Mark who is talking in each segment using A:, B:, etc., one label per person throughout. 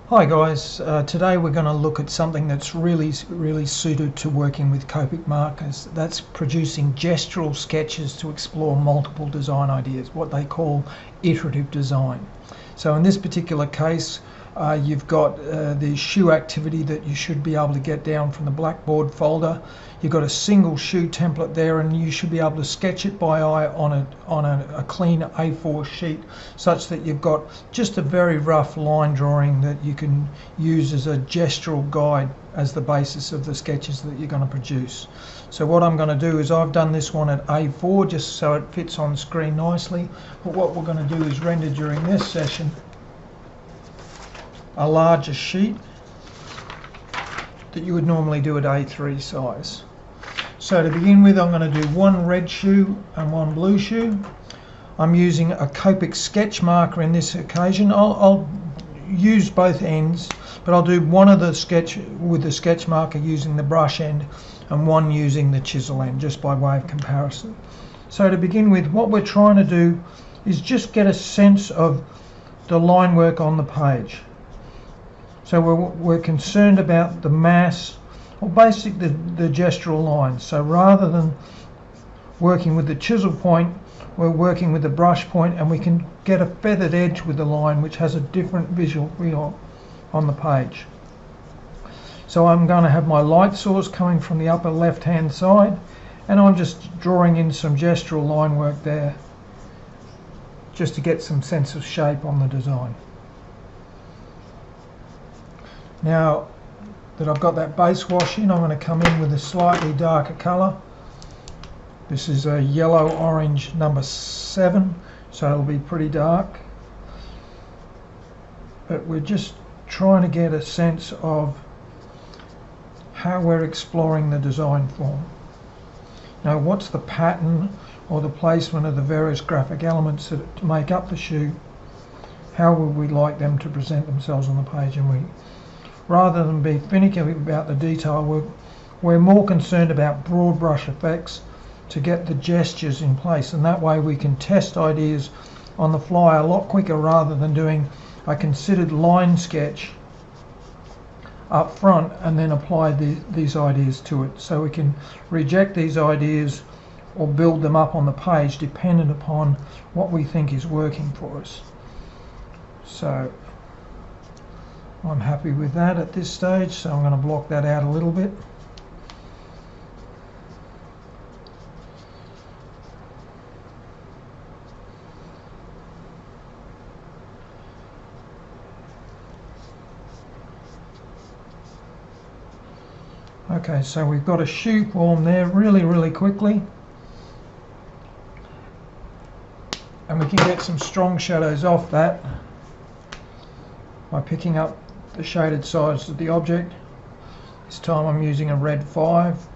A: Hi guys, today we're going to look at something that's really suited to working with Copic markers. That's producing gestural sketches to explore multiple design ideas, what they call iterative design. So in this particular case, you've got the shoe activity that you should be able to get down from the Blackboard folder. You've got a single shoe template there, and you should be able to sketch it by eye on a clean A4 sheet, such that you've got just a very rough line drawing that you can use as a gestural guide as the basis of the sketches that you're going to produce. So what I'm going to do is I've done this one at A4 just so it fits on screen nicely, but what we're going to do is render during this session a larger sheet that you would normally do at A3 size. So to begin with, I'm going to do one red shoe and one blue shoe. I'm using a Copic sketch marker in this occasion. I'll use both ends, but I'll do one of the sketch with the sketch marker using the brush end and one using the chisel end, just by way of comparison. So to begin with, what we're trying to do is just get a sense of the line work on the page. So we're concerned about the mass, or basically the gestural lines. So rather than working with the chisel point, we're working with the brush point, and we can get a feathered edge with the line which has a different visual on the page. So I'm going to have my light source coming from the upper left hand side, and I'm just drawing in some gestural line work there just to get some sense of shape on the design. Now that I've got that base wash in, I'm going to come in with a slightly darker colour. This is a yellow orange number 7, so it'll be pretty dark. But we're just trying to get a sense of how we're exploring the design form. Now, what's the pattern or the placement of the various graphic elements that make up the shoe? How would we like them to present themselves on the page? And rather than be finicky about the detail, we're more concerned about broad brush effects to get the gestures in place, and that way we can test ideas on the fly a lot quicker rather than doing a considered line sketch up front and then apply these ideas to it. So we can reject these ideas or build them up on the page dependent upon what we think is working for us. So I'm happy with that at this stage, so I'm going to block that out a little bit. Okay, so we've got a shoe form there really quickly, and we can get some strong shadows off that by picking up the shaded sides of the object. This time I'm using a red 5.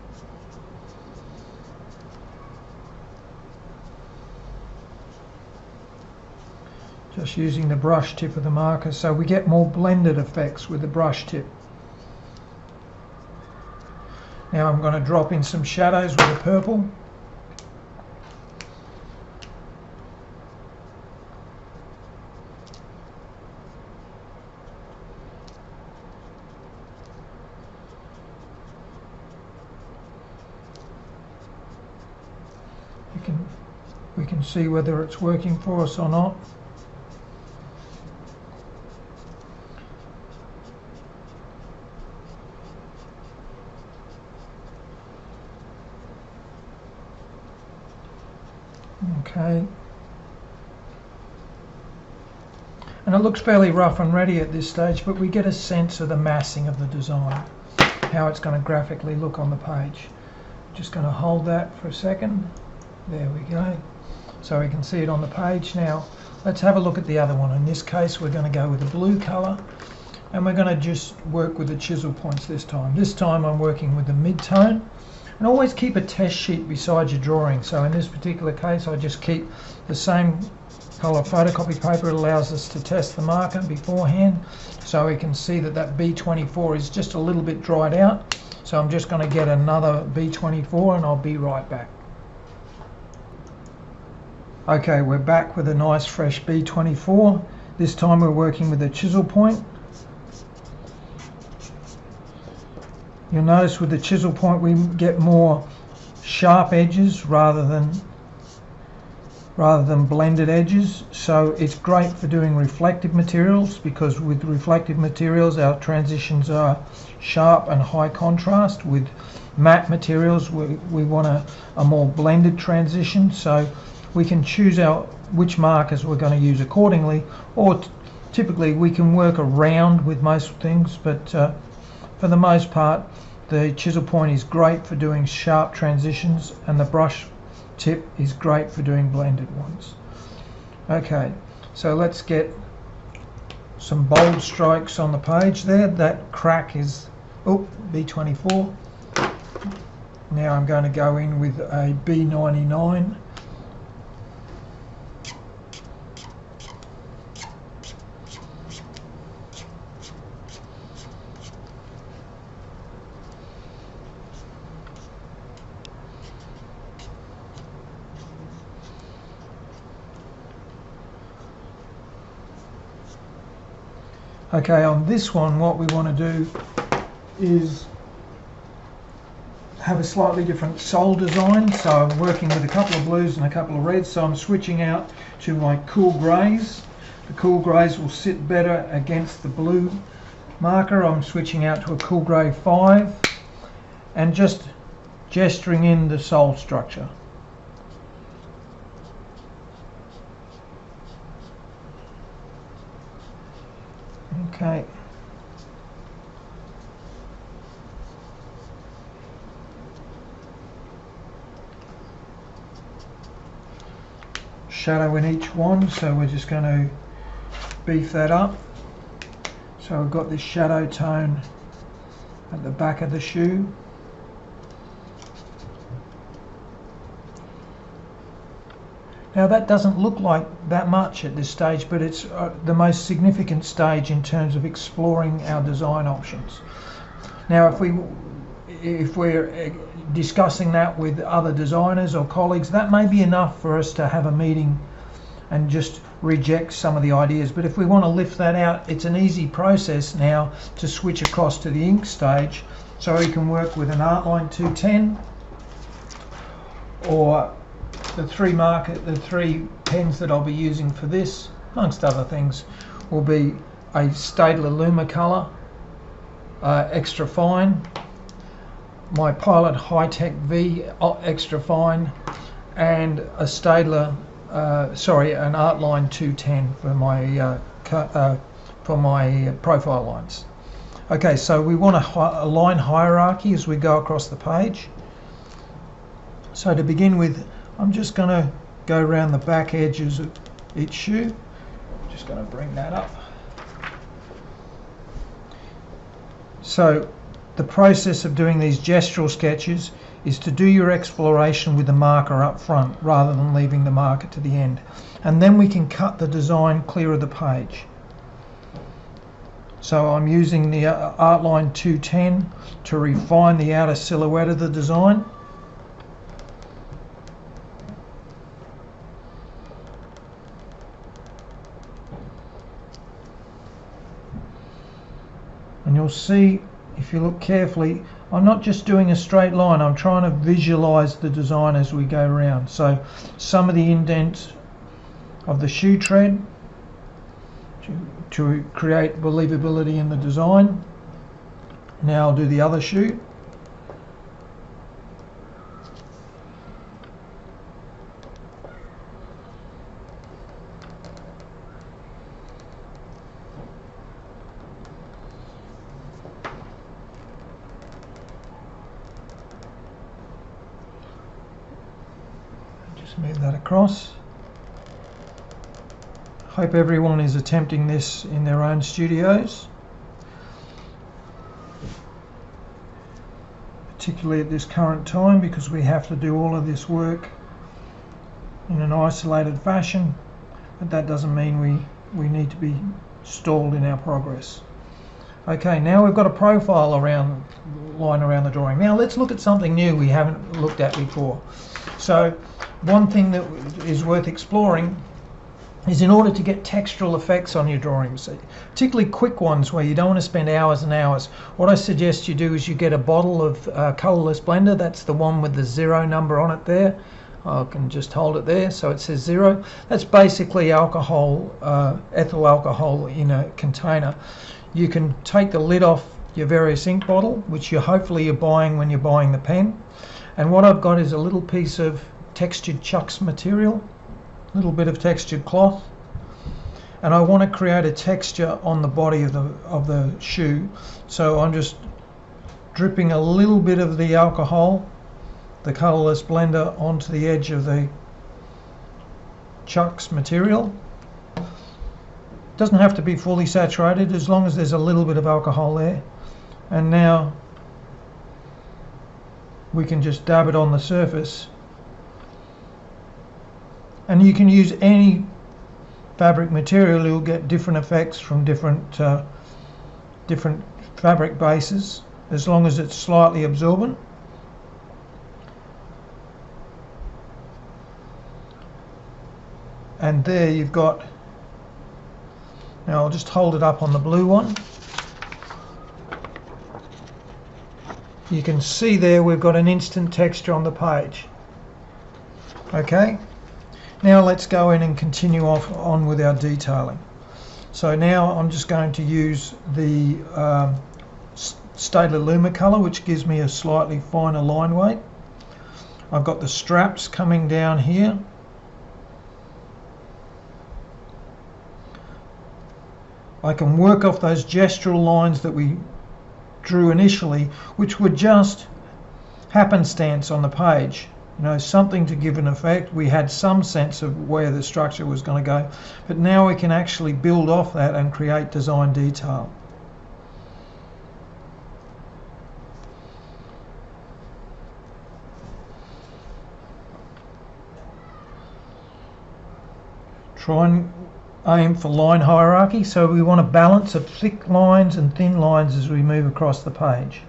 A: Just using the brush tip of the marker, so we get more blended effects with the brush tip. Now I'm going to drop in some shadows with the purple. We can see whether it's working for us or not. Okay. And it looks fairly rough and ready at this stage, but we get a sense of the massing of the design, how it's going to graphically look on the page. Just going to hold that for a second. There we go. So we can see it on the page. Now let's have a look at the other one. In this case we're going to go with the blue colour, and we're going to just work with the chisel points this time. This time I'm working with the mid-tone, and always keep a test sheet beside your drawing. So in this particular case I just keep the same colour photocopy paper. It allows us to test the marker beforehand, so we can see that that B24 is just a little bit dried out. So I'm just going to get another B24 and I'll be right back. Okay, we're back with a nice fresh B24. This time we're working with a chisel point. You'll notice with the chisel point we get more sharp edges rather than blended edges, so it's great for doing reflective materials, because with reflective materials our transitions are sharp and high contrast. With matte materials we want a more blended transition, so we can choose which markers we're going to use accordingly, or typically we can work around with most things, but for the most part the chisel point is great for doing sharp transitions, and the brush tip is great for doing blended ones. Okay, so let's get some bold strokes on the page there. That crack is B24. Now I'm going to go in with a B99. Okay, on this one what we want to do is have a slightly different sole design. So I'm working with a couple of blues and a couple of reds, so I'm switching out to my cool greys. The cool greys will sit better against the blue marker. I'm switching out to a cool grey 5 and just gesturing in the sole structure. Okay. Shadow in each one, so we're just going to beef that up. So I've got this shadow tone at the back of the shoe. Now that doesn't look like that much at this stage, but it's the most significant stage in terms of exploring our design options. Now if we're discussing that with other designers or colleagues, that may be enough for us to have a meeting and just reject some of the ideas. But if we want to lift that out, it's an easy process now to switch across to the ink stage. So we can work with an Artline 210, or the three pens that I'll be using for this, amongst other things, will be a Staedtler Lumicolor extra fine, my Pilot High-Tech V extra fine, and a Staedtler, an Artline 210 for my profile lines. Okay, so we want a line hierarchy as we go across the page. So to begin with, I'm just going to go around the back edges of each shoe. Just going to bring that up. So the process of doing these gestural sketches is to do your exploration with the marker up front rather than leaving the marker to the end. And then we can cut the design clear of the page. So I'm using the Artline 210 to refine the outer silhouette of the design. And you'll see, if you look carefully, I'm not just doing a straight line, I'm trying to visualize the design as we go around. So some of the indents of the shoe tread to create believability in the design. Now I'll do the other shoe. Just move that across. Hope everyone is attempting this in their own studios, particularly at this current time, because we have to do all of this work in an isolated fashion, but that doesn't mean we need to be stalled in our progress. Okay, now we've got a profile line around the drawing. Now let's look at something new we haven't looked at before. So one thing that is worth exploring is in order to get textural effects on your drawings, particularly quick ones where you don't want to spend hours and hours. What I suggest you do is you get a bottle of colourless blender. That's the one with the 0 number on it there. I can just hold it there so it says 0. That's basically alcohol, ethyl alcohol in a container. You can take the lid off your various ink bottle, which hopefully you're buying when you're buying the pen. And what I've got is a little piece of textured chucks material, a little bit of textured cloth, and I want to create a texture on the body of the shoe. So I'm just dripping a little bit of the alcohol, the colourless blender, onto the edge of the chucks material. Doesn't have to be fully saturated, as long as there's a little bit of alcohol there. And now we can just dab it on the surface, and you can use any fabric material. You'll get different effects from different fabric bases, as long as it's slightly absorbent. And there you've got, now I'll just hold it up on the blue one. You can see there we've got an instant texture on the page. Okay, now let's go in and continue on with our detailing. So now I'm just going to use the Staedtler Luma colour, which gives me a slightly finer line weight. I've got the straps coming down here. I can work off those gestural lines that we drew initially, which were just happenstance on the page. You know, something to give an effect. We had some sense of where the structure was going to go, but now we can actually build off that and create design detail. Try and aim for line hierarchy, so we want a balance of thick lines and thin lines as we move across the page.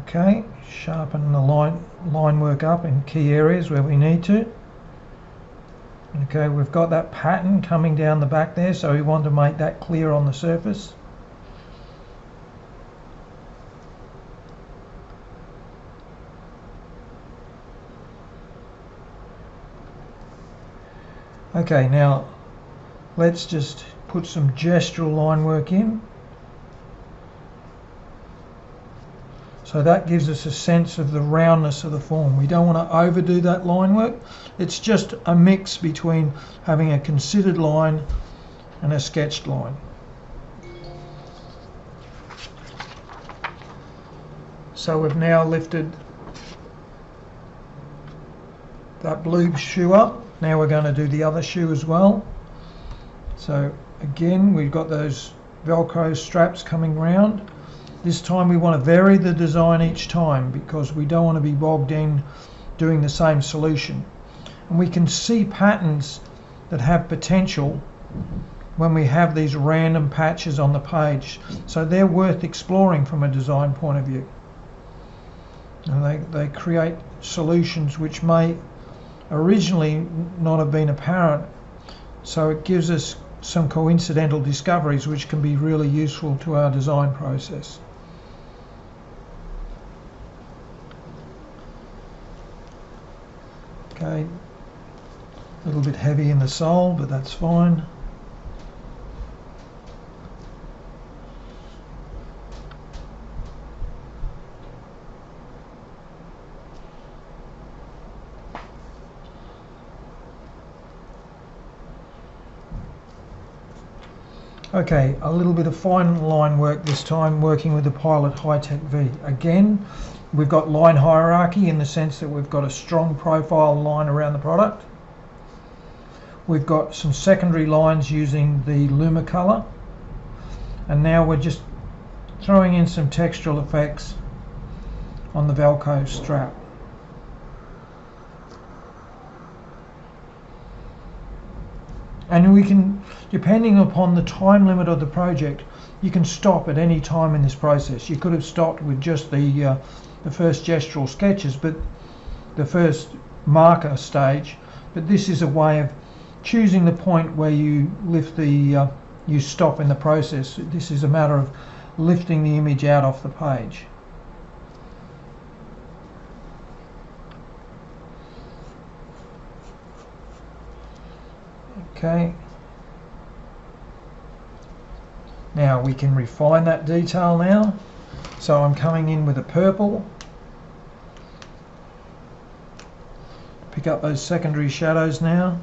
A: Okay, sharpen the line work up in key areas where we need to. Okay, we've got that pattern coming down the back there, so we want to make that clear on the surface. Okay, now let's just put some gestural line work in. So that gives us a sense of the roundness of the form. We don't want to overdo that line work. It's just a mix between having a considered line and a sketched line. So we've now lifted that blue shoe up. Now we're going to do the other shoe as well. So again, we've got those Velcro straps coming round. This time we want to vary the design each time, because we don't want to be bogged in doing the same solution. And we can see patterns that have potential when we have these random patches on the page. So they're worth exploring from a design point of view. And they create solutions which may originally not have been apparent, so it gives us some coincidental discoveries which can be really useful to our design process. Okay, a little bit heavy in the sole, but that's fine. Okay, a little bit of fine line work this time, working with the Pilot Hi-Tech V. Again, we've got line hierarchy in the sense that we've got a strong profile line around the product. We've got some secondary lines using the Luma colour. And now we're just throwing in some textural effects on the Velcro strap. And we can, depending upon the time limit of the project, you can stop at any time in this process. You could have stopped with just the the first gestural sketches, but the first marker stage. But this is a way of choosing the point where you lift the you stop in the process. This is a matter of lifting the image out off the page. Okay. Now we can refine that detail now. So I'm coming in with a purple. Pick up those secondary shadows now.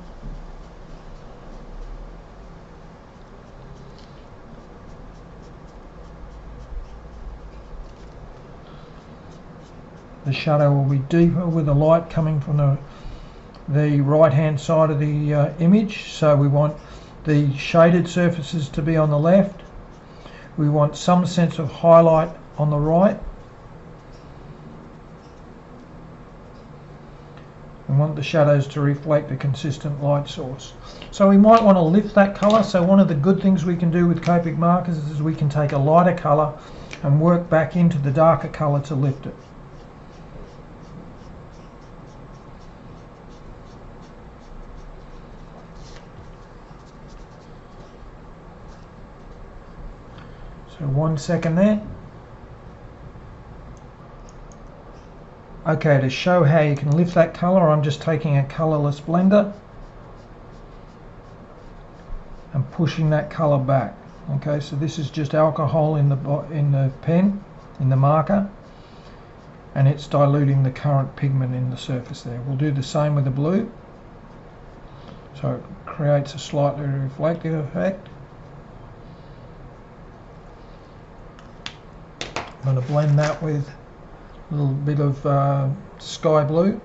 A: The shadow will be deeper with the light coming from the right hand side of the image, so we want the shaded surfaces to be on the left. We want some sense of highlight on the right. We want the shadows to reflect a consistent light source. So we might want to lift that colour. So one of the good things we can do with Copic markers is we can take a lighter colour and work back into the darker colour to lift it. So 1 second there. Okay, to show how you can lift that colour, I'm just taking a colourless blender and pushing that colour back. Okay, so this is just alcohol in the pen, in the marker, and it's diluting the current pigment in the surface there. We'll do the same with the blue. So it creates a slightly reflective effect. I'm going to blend that with a little bit of sky blue,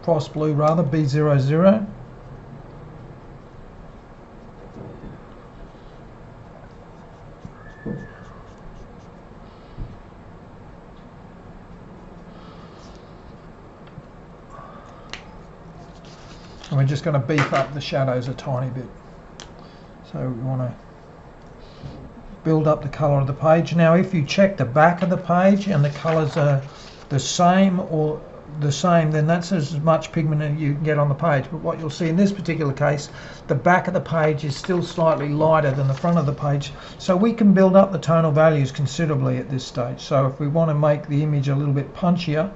A: frost blue rather, B00. And we're just going to beef up the shadows a tiny bit. So we want to build up the colour of the page. Now if you check the back of the page and the colours are the same or the same, then that's as much pigment as you can get on the page. But what you'll see in this particular case, the back of the page is still slightly lighter than the front of the page, so we can build up the tonal values considerably at this stage. So if we want to make the image a little bit punchier,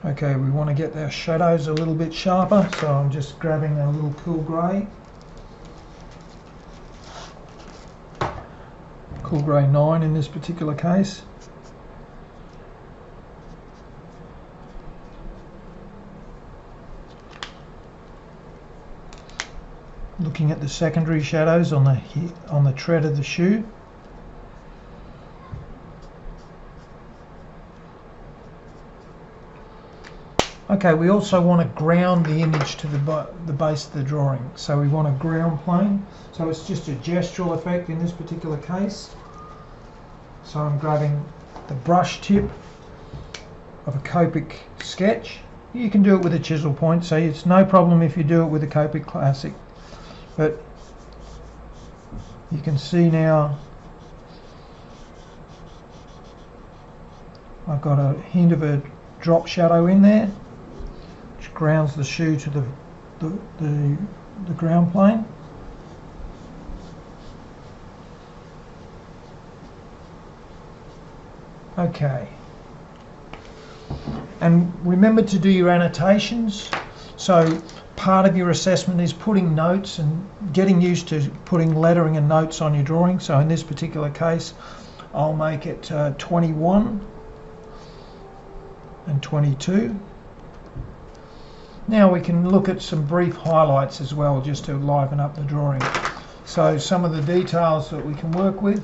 A: okay, we want to get our shadows a little bit sharper, so I'm just grabbing a little cool grey. Cool grey 9 in this particular case. Looking at the secondary shadows on the tread of the shoe. Okay, we also want to ground the image to the base of the drawing. So we want a ground plane. So it's just a gestural effect in this particular case. So I'm grabbing the brush tip of a Copic sketch. You can do it with a chisel point, so it's no problem if you do it with a Copic Classic. But you can see now I've got a hint of a drop shadow in there, which grounds the shoe to the ground plane. Okay, and remember to do your annotations. So part of your assessment is putting notes and getting used to putting lettering and notes on your drawing. So in this particular case, I'll make it 21 and 22. Now we can look at some brief highlights as well, just to liven up the drawing. So some of the details that we can work with.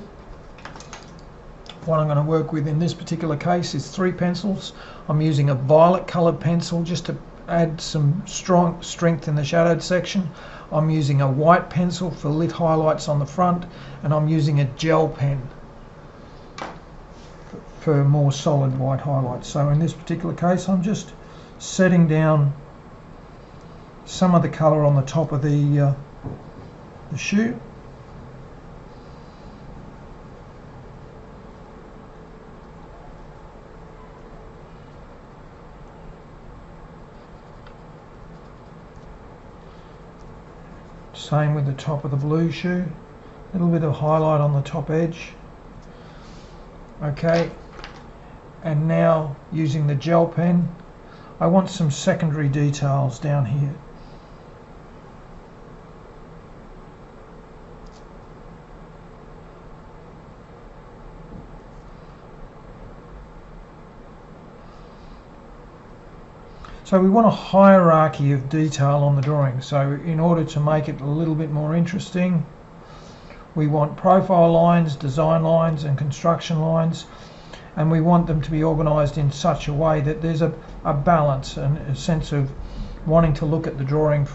A: What I'm going to work with in this particular case is 3 pencils. I'm using a violet coloured pencil just to add some strong strength in the shadowed section. I'm using a white pencil for lit highlights on the front, and I'm using a gel pen prefer more solid white highlights. So in this particular case, I'm just setting down some of the colour on the top of the shoe. Same with the top of the blue shoe, a little bit of highlight on the top edge. Okay, and now using the gel pen, I want some secondary details down here. So we want a hierarchy of detail on the drawing. So in order to make it a little bit more interesting, we want profile lines, design lines and construction lines, and we want them to be organised in such a way that there's a balance and a sense of wanting to look at the drawing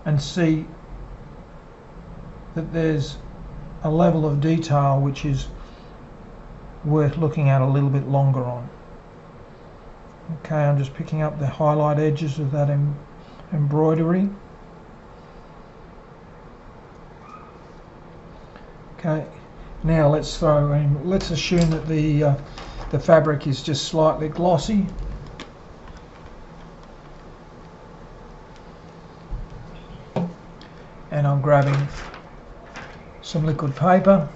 A: and see that there's a level of detail which is worth looking at a little bit longer on. Okay, I'm just picking up the highlight edges of that embroidery. Okay, now let's throw in, let's assume that the fabric is just slightly glossy. And I'm grabbing some liquid paper.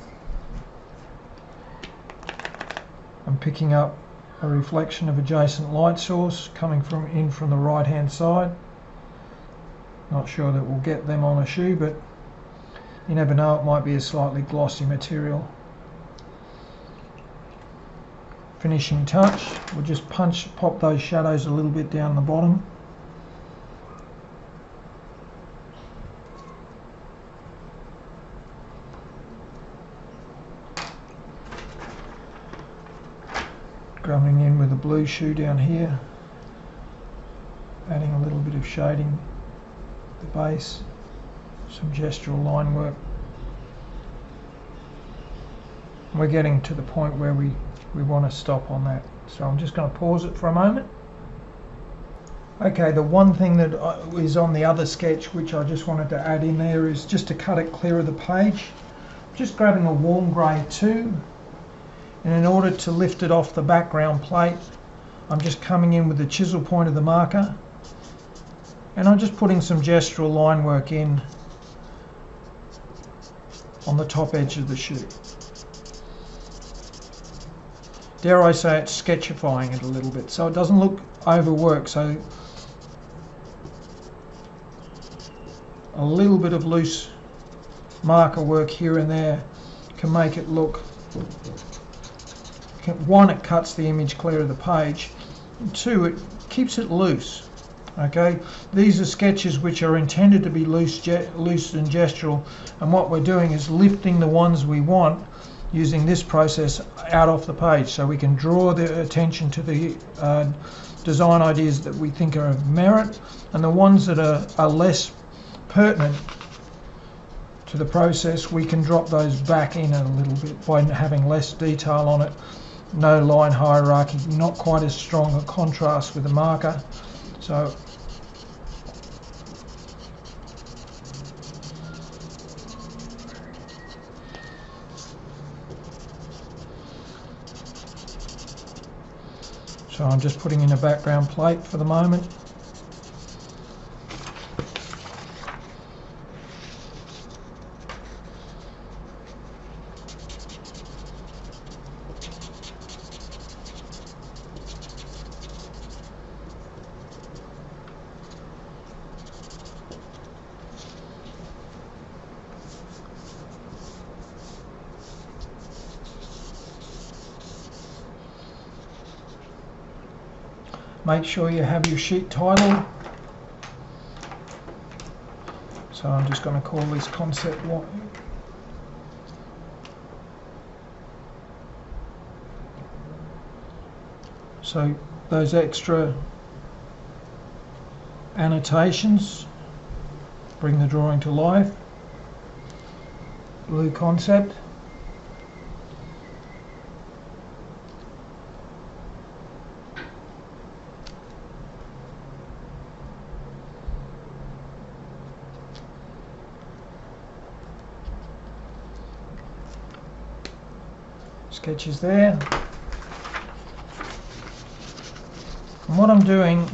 A: I'm picking up a reflection of adjacent light source coming from the right hand side. Not sure that we'll get them on a shoe, but you never know, it might be a slightly glossy material. Finishing touch, we'll just pop those shadows a little bit down the bottom. Coming in with a blue shoe down here, adding a little bit of shading at the base, some gestural line work. We're getting to the point where we want to stop on that, so I'm just going to pause it for a moment. Okay, the one thing that is on the other sketch which I just wanted to add in there is just to cut it clear of the page. Just grabbing a warm grey 2. And in order to lift it off the background plate, I'm just coming in with the chisel point of the marker, and I'm just putting some gestural line work in on the top edge of the shoe. Dare I say it's sketchifying it a little bit so it doesn't look overworked, so a little bit of loose marker work here and there can make it look, one, it cuts the image clear of the page, and two, it keeps it loose. Okay, these are sketches which are intended to be loose and gestural, and what we're doing is lifting the ones we want using this process out off the page, so we can draw the attention to the design ideas that we think are of merit, and the ones that are less pertinent to the process, we can drop those back in a little bit by having less detail on it. No line hierarchy, not quite as strong a contrast with the marker. So I'm just putting in a background plate for the moment. Make sure you have your sheet titled. So I'm just going to call this concept 1. So those extra annotations bring the drawing to life. Blue concept. sketch is there. And what I'm doing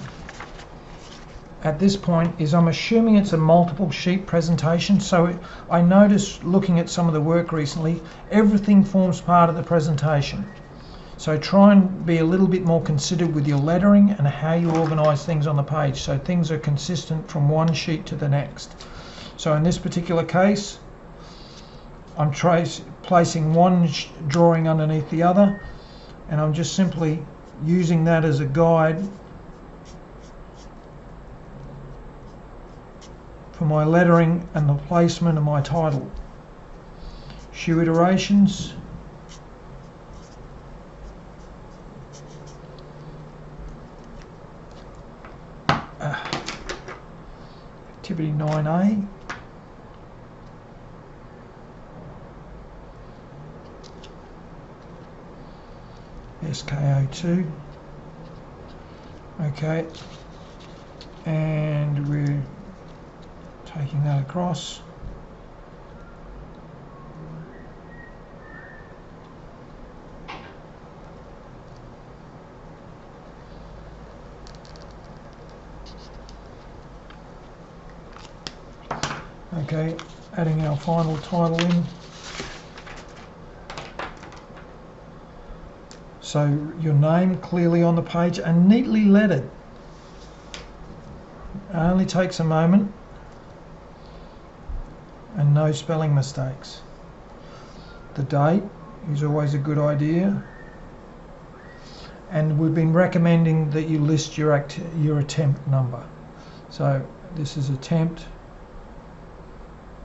A: at this point is I'm assuming it's a multiple sheet presentation. So I noticed looking at some of the work recently, everything forms part of the presentation. So try and be a little bit more considered with your lettering and how you organise things on the page, so things are consistent from one sheet to the next. So in this particular case, I'm placing one drawing underneath the other, and I'm just simply using that as a guide for my lettering and the placement of my title. Shoe iterations. Activity 9A. SKO2. Okay, and we're taking that across. Okay, adding our final title in. So your name clearly on the page and neatly lettered. It only takes a moment, and no spelling mistakes. The date is always a good idea, and we've been recommending that you list your attempt number. So this is attempt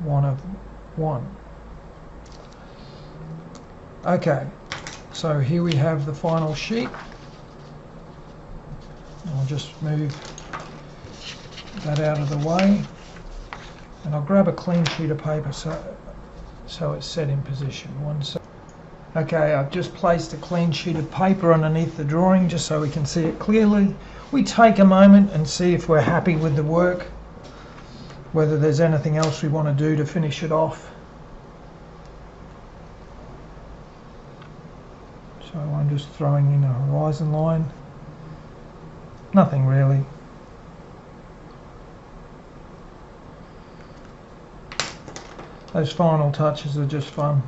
A: 1 of 1. Okay, so here we have the final sheet. I'll just move that out of the way, and I'll grab a clean sheet of paper so it's set in position. Okay, I've just placed a clean sheet of paper underneath the drawing just so we can see it clearly. We take a moment and see if we're happy with the work, whether there's anything else we want to do to finish it off. So I'm just throwing in a horizon line. Nothing really. Those final touches are just fun.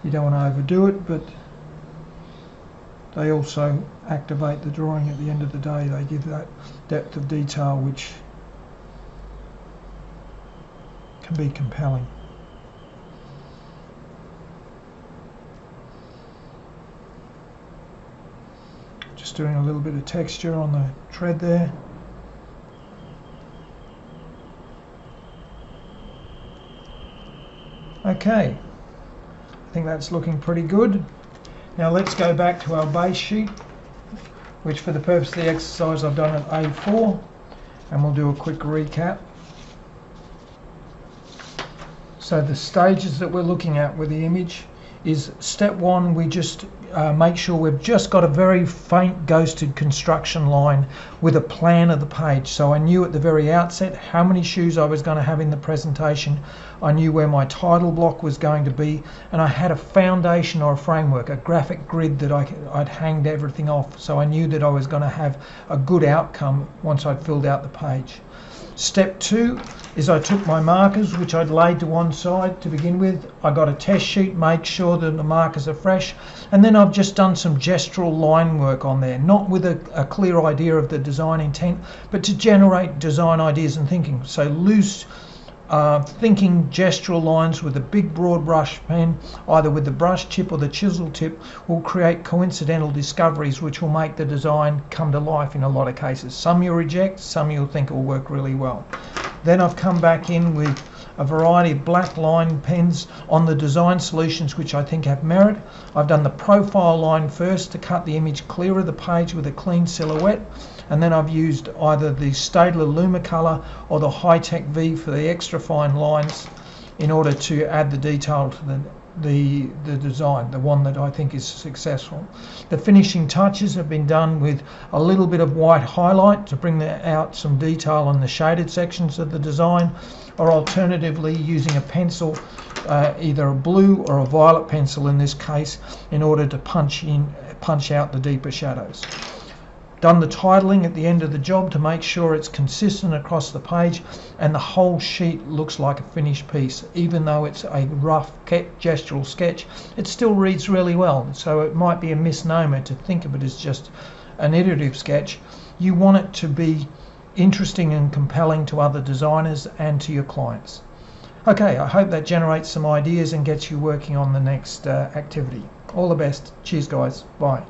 A: You don't want to overdo it, but they also activate the drawing at the end of the day. They give that depth of detail which can be compelling. Just doing a little bit of texture on the tread there. Okay, I think that's looking pretty good. Now let's go back to our base sheet, which for the purpose of the exercise I've done at A4, and we'll do a quick recap. So the stages that we're looking at with the image is step 1, we just make sure we've just got a very faint ghosted construction line with a plan of the page. So I knew at the very outset how many shoes I was going to have in the presentation. I knew where my title block was going to be, and I had a foundation or a framework, a graphic grid that I'd hanged everything off. So I knew that I was going to have a good outcome once I'd filled out the page. Step 2 is I took my markers, which I'd laid to one side to begin with. I got a test sheet, made sure that the markers are fresh, and then I've just done some gestural line work on there, not with a clear idea of the design intent, but to generate design ideas and thinking. So loose thinking gestural lines with a big broad brush pen, either with the brush tip or the chisel tip, will create coincidental discoveries which will make the design come to life in a lot of cases. Some you'll reject, some you'll think will work really well. Then I've come back in with a variety of black line pens on the design solutions which I think have merit. I've done the profile line first to cut the image clear of the page with a clean silhouette, and then I've used either the Staedtler Lumicolor or the High-Tech V for the extra fine lines in order to add the detail the design, the one that I think is successful. The finishing touches have been done with a little bit of white highlight to bring out some detail on the shaded sections of the design, or alternatively using a pencil, either a blue or a violet pencil in this case, in order to punch out the deeper shadows. Done the titling at the end of the job to make sure it's consistent across the page and the whole sheet looks like a finished piece. Even though it's a rough gestural sketch, it still reads really well. So it might be a misnomer to think of it as just an iterative sketch. You want it to be interesting and compelling to other designers and to your clients. Okay, I hope that generates some ideas and gets you working on the next activity. All the best. Cheers guys. Bye.